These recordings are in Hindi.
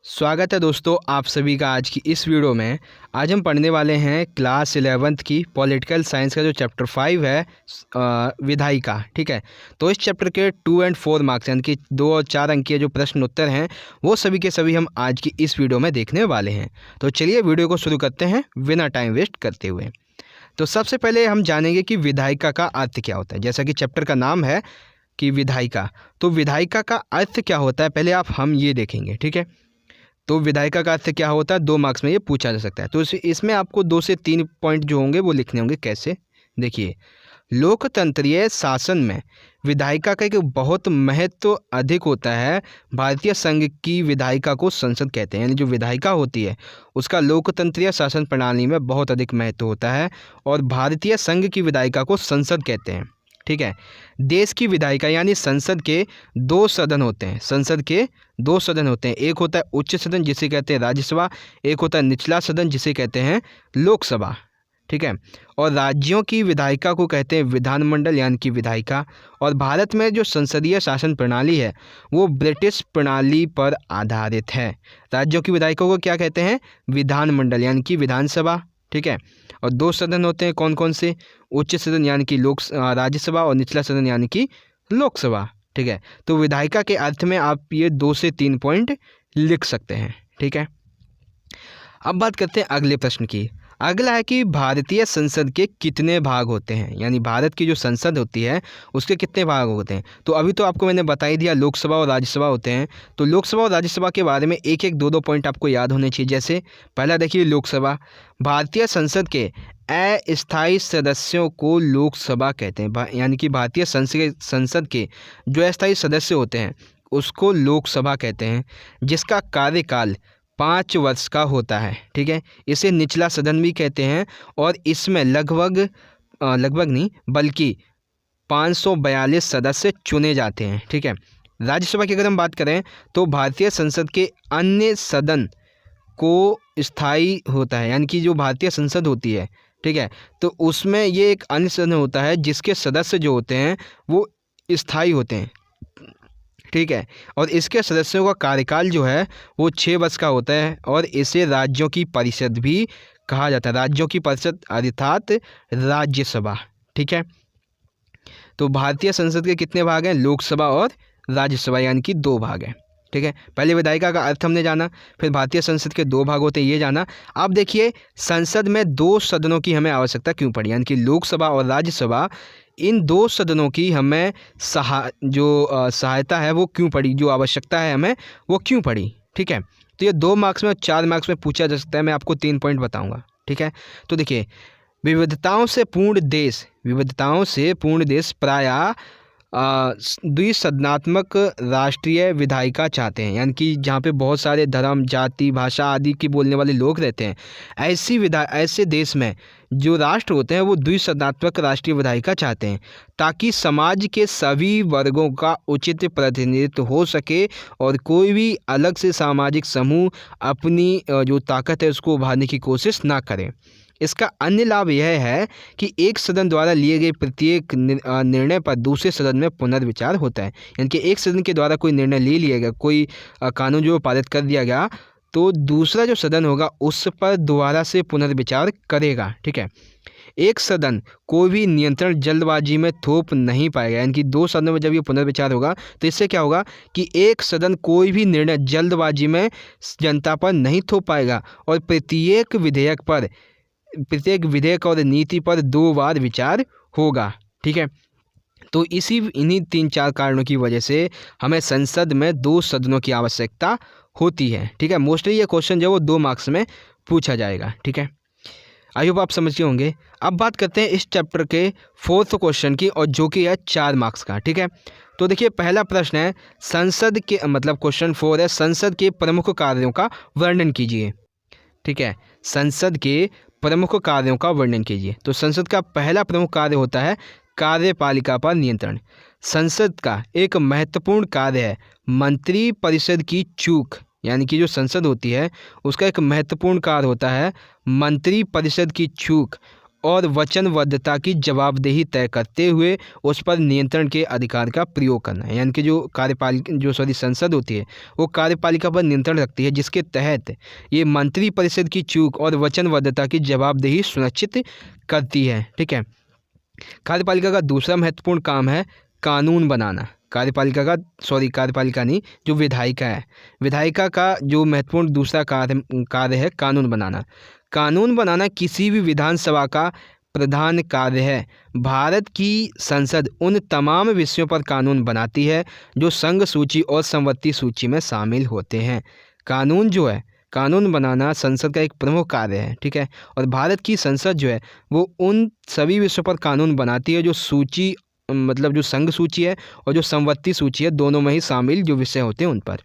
स्वागत है दोस्तों आप सभी का आज की इस वीडियो में। आज हम पढ़ने वाले हैं क्लास 11th की पॉलिटिकल साइंस का जो चैप्टर 5 है विधायिका। ठीक है, तो इस चैप्टर के 2 और 4 मार्क्स यानी कि 2 और 4 अंक के जो प्रश्न उत्तर हैं वो सभी के सभी हम आज की इस वीडियो में देखने वाले हैं। तो चलिए वीडियो को शुरू करते हैं बिना टाइम वेस्ट करते हुए। तो सबसे पहले हम जानेंगे कि विधायिका का अर्थ क्या होता है। जैसा कि चैप्टर का नाम है कि विधायिका, तो विधायिका का अर्थ क्या होता है पहले हम ये देखेंगे। ठीक है, तो विधायिका का अर्थ क्या होता है 2 मार्क्स में ये पूछा जा सकता है। तो इसमें आपको 2 से 3 पॉइंट जो होंगे वो लिखने होंगे। कैसे, देखिए, लोकतंत्रीय शासन में विधायिका का एक बहुत महत्व अधिक होता है। भारतीय संघ की विधायिका को संसद कहते हैं, यानी जो विधायिका होती है उसका लोकतंत्रीय शासन प्रणाली में बहुत अधिक महत्व होता है और भारतीय संघ की विधायिका को संसद कहते हैं। ठीक है, देश की विधायिका यानी संसद के 2 सदन होते हैं। संसद के 2 सदन होते हैं, एक होता है उच्च सदन जिसे कहते हैं राज्यसभा, एक होता है निचला सदन जिसे कहते हैं लोकसभा। ठीक है, और राज्यों की विधायिका को कहते हैं विधानमंडल यानी कि विधायिका। और भारत में जो संसदीय शासन प्रणाली है वो ब्रिटिश प्रणाली पर आधारित है। राज्यों की विधायिका को क्या कहते हैं, विधानमंडल यानी कि विधानसभा। ठीक है, और 2 सदन होते हैं, कौन कौन से, उच्च सदन यानी कि राज्यसभा और निचला सदन यानी कि लोकसभा। ठीक है, तो विधायिका के अर्थ में आप ये 2 से 3 पॉइंट लिख सकते हैं। ठीक है, अब बात करते हैं अगले प्रश्न की। अगला है कि भारतीय संसद के कितने भाग होते हैं, यानी भारत की जो संसद होती है उसके कितने भाग होते हैं। तो अभी तो आपको मैंने बता ही दिया लोकसभा और राज्यसभा होते हैं। तो लोकसभा और राज्यसभा के बारे में एक एक 2 पॉइंट आपको याद होने चाहिए। जैसे पहला देखिए लोकसभा, भारतीय संसद के अस्थायी सदस्यों को लोकसभा कहते हैं। यानी कि भारतीय संसद के जो अस्थायी सदस्य होते हैं उसको लोकसभा कहते हैं, जिसका कार्यकाल 5 वर्ष का होता है। ठीक है, इसे निचला सदन भी कहते हैं और इसमें लगभग नहीं बल्कि 542 सदस्य चुने जाते हैं। ठीक है, राज्यसभा की अगर हम बात करें तो भारतीय संसद के अन्य सदन को स्थायी होता है, यानी कि जो भारतीय संसद होती है, ठीक है, तो उसमें ये एक अन्य सदन होता है जिसके सदस्य जो होते हैं वो स्थायी होते हैं। ठीक है, और इसके सदस्यों का कार्यकाल जो है वो 6 वर्ष का होता है और इसे राज्यों की परिषद भी कहा जाता है। राज्यों की परिषद अर्थात राज्यसभा। ठीक है, तो भारतीय संसद के कितने भाग हैं, लोकसभा और राज्यसभा, यानी कि 2 भाग हैं। ठीक है, पहले विधायिका का अर्थ हमने जाना, फिर भारतीय संसद के 2 भाग होते हैं ये जाना। अब देखिए संसद में 2 सदनों की हमें आवश्यकता क्यों पड़ी, यानी कि लोकसभा और राज्यसभा, इन 2 सदनों की हमें सहायता है वो क्यों पड़ी, जो आवश्यकता है हमें वो क्यों पड़ी। ठीक है, तो ये 2 मार्क्स में और 4 मार्क्स में पूछा जा सकता है। मैं आपको 3 पॉइंट बताऊंगा। ठीक है, तो देखिए विविधताओं से पूर्ण देश प्रायः द्विसदनात्मक राष्ट्रीय विधायिका चाहते हैं, यानी कि जहाँ पे बहुत सारे धर्म, जाति, भाषा आदि की बोलने वाले लोग रहते हैं, ऐसे देश में जो राष्ट्र होते हैं वो द्विसदनात्मक राष्ट्रीय विधायिका चाहते हैं ताकि समाज के सभी वर्गों का उचित प्रतिनिधित्व हो सके और कोई भी अलग से सामाजिक समूह अपनी जो ताकत है उसको उभारने की कोशिश ना करे। इसका अन्य लाभ यह है कि एक सदन द्वारा लिए गए प्रत्येक निर्णय पर दूसरे सदन में पुनर्विचार होता है, यानी कि एक सदन के द्वारा कोई निर्णय ले लिया गया, कोई कानून जो पारित कर दिया गया, तो दूसरा जो सदन होगा उस पर दोबारा से पुनर्विचार करेगा। ठीक है, एक सदन कोई भी नियंत्रण जल्दबाजी में थोप नहीं पाएगा, यानी कि 2 सदनों में जब ये पुनर्विचार होगा तो इससे क्या होगा कि एक सदन कोई भी निर्णय जल्दबाजी में जनता पर नहीं थोप पाएगा और प्रत्येक विधेयक और नीति पर 2 बार विचार होगा। ठीक है, तो इन्हीं 3-4 कारणों की वजह से हमें संसद में 2 सदनों की आवश्यकता होती है। ठीक है, मोस्टली ये क्वेश्चन जो वो 2 मार्क्स में पूछा जाएगा। ठीक है, आई होप आप समझ गए होंगे। अब बात करते हैं इस चैप्टर के 4th क्वेश्चन की, और जो कि है 4 मार्क्स का। ठीक है, तो देखिए पहला प्रश्न है संसद के क्वेश्चन 4 है, संसद के प्रमुख कार्यों का वर्णन कीजिए। ठीक है, संसद के प्रमुख कार्यों का वर्णन कीजिए। तो संसद का पहला प्रमुख कार्य होता है कार्यपालिका पर नियंत्रण। संसद का एक महत्वपूर्ण कार्य है मंत्री परिषद की चूक, यानी कि जो संसद होती है उसका एक महत्वपूर्ण कार्य होता है मंत्री परिषद की चूक और वचनबद्धता की जवाबदेही तय करते हुए उस पर नियंत्रण के अधिकार का प्रयोग करना है। यानी कि जो संसद होती है वो कार्यपालिका पर नियंत्रण रखती है, जिसके तहत ये मंत्री परिषद की चूक और वचनबद्धता की जवाबदेही सुनिश्चित करती है। ठीक है। कार्यपालिका का दूसरा महत्वपूर्ण काम है कानून बनाना। कार्यपालिका नहीं, जो विधायिका है, विधायिका का जो महत्वपूर्ण दूसरा कार्य है कानून बनाना। कानून बनाना किसी भी विधानसभा का प्रधान कार्य है। भारत की संसद उन तमाम विषयों पर कानून बनाती है जो संघ सूची और संवत्ति सूची में शामिल होते हैं। कानून बनाना संसद का एक प्रमुख कार्य है। ठीक है। और भारत की संसद जो है वो उन सभी विषयों पर कानून बनाती है जो जो संघ सूची है और जो संवत्ति सूची है, दोनों में ही शामिल जो विषय होते हैं उन पर।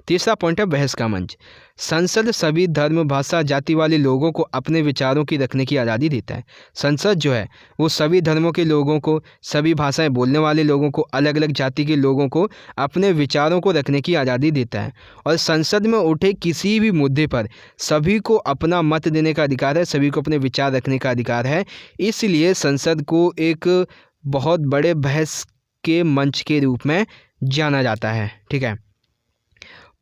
तीसरा पॉइंट है बहस का मंच। संसद सभी धर्म, भाषा, जाति वाले लोगों को अपने विचारों की रखने की आज़ादी देता है। संसद जो है वो सभी धर्मों के लोगों को, सभी भाषाएं बोलने वाले लोगों को, अलग अलग जाति के लोगों को अपने विचारों को रखने की आज़ादी देता है। और संसद में उठे किसी भी मुद्दे पर सभी को अपना मत देने का अधिकार है, सभी को अपने विचार रखने का अधिकार है। इसलिए संसद को एक बहुत बड़े बहस के मंच के रूप में जाना जाता है। ठीक है।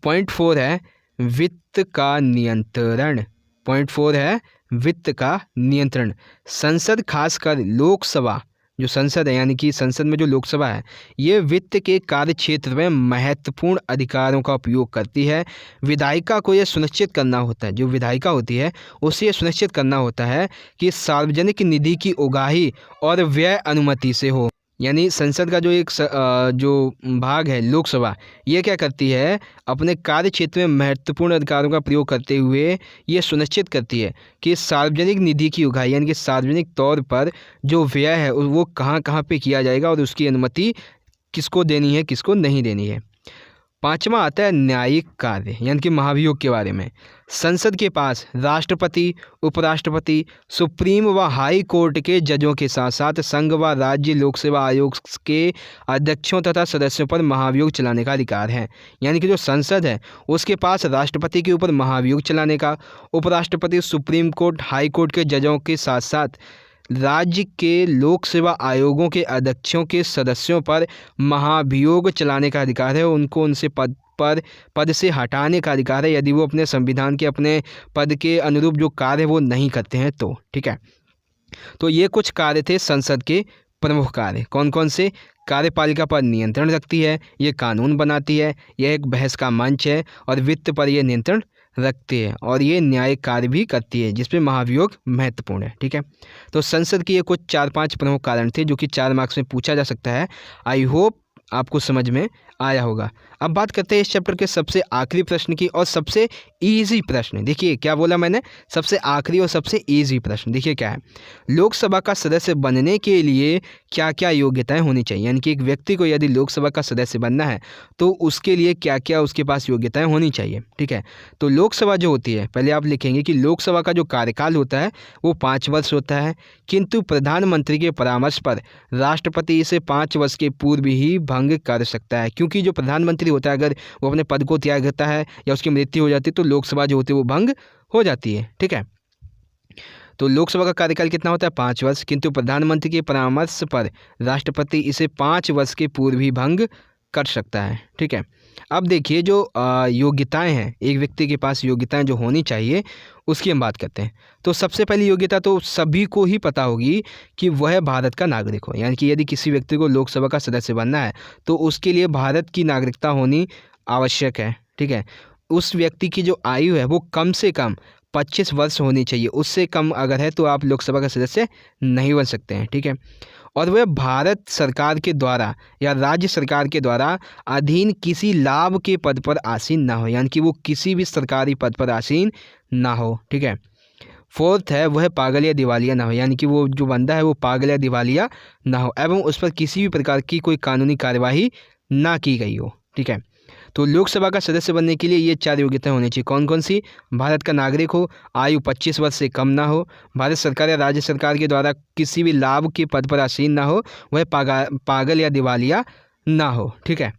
पॉइंट 4 है वित्त का नियंत्रण। संसद, खासकर लोकसभा, जो संसद है यानी कि संसद में जो लोकसभा है, ये वित्त के कार्य क्षेत्र में महत्वपूर्ण अधिकारों का उपयोग करती है। विधायिका को यह सुनिश्चित करना होता है, जो विधायिका होती है उसे यह सुनिश्चित करना होता है कि सार्वजनिक निधि की उगाही और व्यय अनुमति से हो। यानी संसद का जो भाग है लोकसभा, ये क्या करती है, अपने कार्य क्षेत्र में महत्वपूर्ण अधिकारों का प्रयोग करते हुए ये सुनिश्चित करती है कि सार्वजनिक निधि की उगाही यानी कि सार्वजनिक तौर पर जो व्यय है वो कहाँ कहाँ पे किया जाएगा और उसकी अनुमति किसको देनी है, किसको नहीं देनी है। पांचवा आता है न्यायिक कार्य यानी कि महाभियोग के बारे में। संसद के पास राष्ट्रपति, उपराष्ट्रपति, सुप्रीम व हाई कोर्ट के जजों के साथ साथ संघ व राज्य लोक सेवा आयोग के अध्यक्षों तथा सदस्यों पर महाभियोग चलाने का अधिकार है। यानी कि जो संसद है उसके पास राष्ट्रपति के ऊपर महाभियोग चलाने का, उपराष्ट्रपति, सुप्रीम कोर्ट, हाई कोर्ट के जजों के साथ साथ राज्य के लोक सेवा आयोगों के अध्यक्षों के सदस्यों पर महाभियोग चलाने का अधिकार है। उनको उनसे पद से हटाने का अधिकार है यदि वो अपने संविधान के अपने पद के अनुरूप जो कार्य वो नहीं करते हैं तो। ठीक है। तो ये कुछ कार्य थे संसद के प्रमुख कार्य। कौन कौन से? कार्यपालिका पर नियंत्रण रखती है, ये कानून बनाती है, यह एक बहस का मंच है और वित्त पर यह नियंत्रण रखती है और ये न्यायिक कार्य भी करती है जिसमें महाभियोग महत्वपूर्ण है। ठीक है। तो संसद के ये कुछ 4-5 प्रमुख कारण थे जो कि 4 मार्क्स में पूछा जा सकता है। आई होप आपको समझ में आया होगा। अब बात करते हैं इस चैप्टर के सबसे आखिरी प्रश्न की और सबसे इजी प्रश्न। देखिए क्या बोला मैंने, सबसे आखिरी और सबसे इजी प्रश्न। देखिए क्या है, लोकसभा का सदस्य बनने के लिए क्या क्या योग्यताएं होनी चाहिए। यानी कि एक व्यक्ति को यदि लोकसभा का सदस्य बनना है तो उसके लिए क्या क्या उसके पास योग्यताएं होनी चाहिए। ठीक है। तो लोकसभा जो होती है, पहले आप लिखेंगे कि लोकसभा का जो कार्यकाल होता है वो 5 वर्ष होता है, किंतु प्रधानमंत्री के परामर्श पर राष्ट्रपति इसे 5 वर्ष के पूर्व ही भंग कर सकता है। क्योंकि जो प्रधानमंत्री होता है अगर वो अपने पद को त्याग करता है या उसकी मृत्यु हो जाती है तो लोकसभा जो होती है वो भंग हो जाती है। ठीक है। तो लोकसभा का कार्यकाल कितना होता है? 5 वर्ष, किंतु प्रधानमंत्री के परामर्श पर राष्ट्रपति इसे 5 वर्ष के पूर्व ही भंग कर सकता है। ठीक है। अब देखिए जो योग्यताएं हैं, एक व्यक्ति के पास योग्यताएं जो होनी चाहिए उसकी हम बात करते हैं। तो सबसे पहली योग्यता तो सभी को ही पता होगी कि वह भारत का नागरिक हो। यानी कि यदि किसी व्यक्ति को लोकसभा का सदस्य बनना है तो उसके लिए भारत की नागरिकता होनी आवश्यक है। ठीक है। उस व्यक्ति की जो आयु है वो कम से कम 25 वर्ष होनी चाहिए, उससे कम अगर है तो आप लोकसभा का सदस्य नहीं बन सकते हैं। ठीक है। और वह भारत सरकार के द्वारा या राज्य सरकार के द्वारा अधीन किसी लाभ के पद पर आसीन ना हो। यानी कि वो किसी भी सरकारी पद पर आसीन ना हो। ठीक है। 4th है वह पागल या दिवालिया ना हो। यानी कि वो जो बंदा है वो पागल या दिवालिया ना हो एवं उस पर किसी भी प्रकार की कोई कानूनी कार्यवाही ना की गई हो। ठीक है। तो लोकसभा का सदस्य बनने के लिए ये 4 योग्यताएं होनी चाहिए। कौन कौन सी? भारत का नागरिक हो, आयु 25 वर्ष से कम ना हो, भारत सरकार या राज्य सरकार के द्वारा किसी भी लाभ के पद पर आसीन ना हो, वह पागल या दिवालिया ना हो। ठीक है।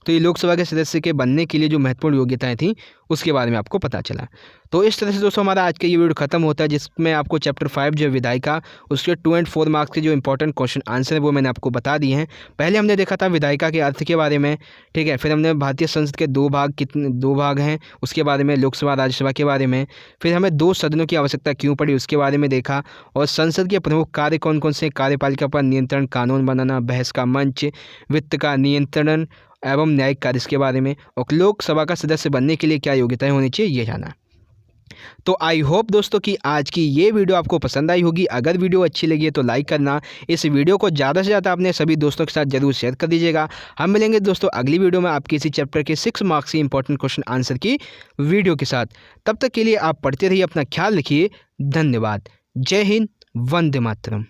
तो ये लोकसभा के सदस्य के बनने के लिए जो महत्वपूर्ण योग्यताएं थी उसके बारे में आपको पता चला। तो इस तरह से दोस्तों हमारा आज का ये वीडियो खत्म होता है, जिसमें आपको चैप्टर 5 जो विधायिका उसके 2 और 4 मार्क्स के जो इंपॉर्टेंट क्वेश्चन आंसर है वो मैंने आपको बता दिए हैं। पहले हमने देखा था विधायिका के अर्थ के बारे में, ठीक है। फिर हमने भारतीय संसद के दो भाग हैं उसके बारे में, लोकसभा राज्यसभा के बारे में। फिर हमें 2 सदनों की आवश्यकता क्यों पड़ी उसके बारे में देखा। और संसद के प्रमुख कार्य कौन कौन से, कार्यपालिका पर नियंत्रण, कानून बनाना, बहस का मंच, वित्त का नियंत्रण एवं न्यायिक कार्य इसके बारे में, और लोकसभा का सदस्य बनने के लिए क्या योग्यताएं होनी चाहिए ये जाना। तो आई होप दोस्तों कि आज की ये वीडियो आपको पसंद आई होगी। अगर वीडियो अच्छी लगी है तो लाइक करना, इस वीडियो को ज़्यादा से ज़्यादा अपने सभी दोस्तों के साथ जरूर शेयर कर दीजिएगा। हम मिलेंगे दोस्तों अगली वीडियो में आपके इसी चैप्टर के 6 मार्क्स की इंपॉर्टेंट क्वेश्चन आंसर की वीडियो के साथ। तब तक के लिए आप पढ़ते रहिए, अपना ख्याल रखिए। धन्यवाद। जय हिंद, वंदे मातरम।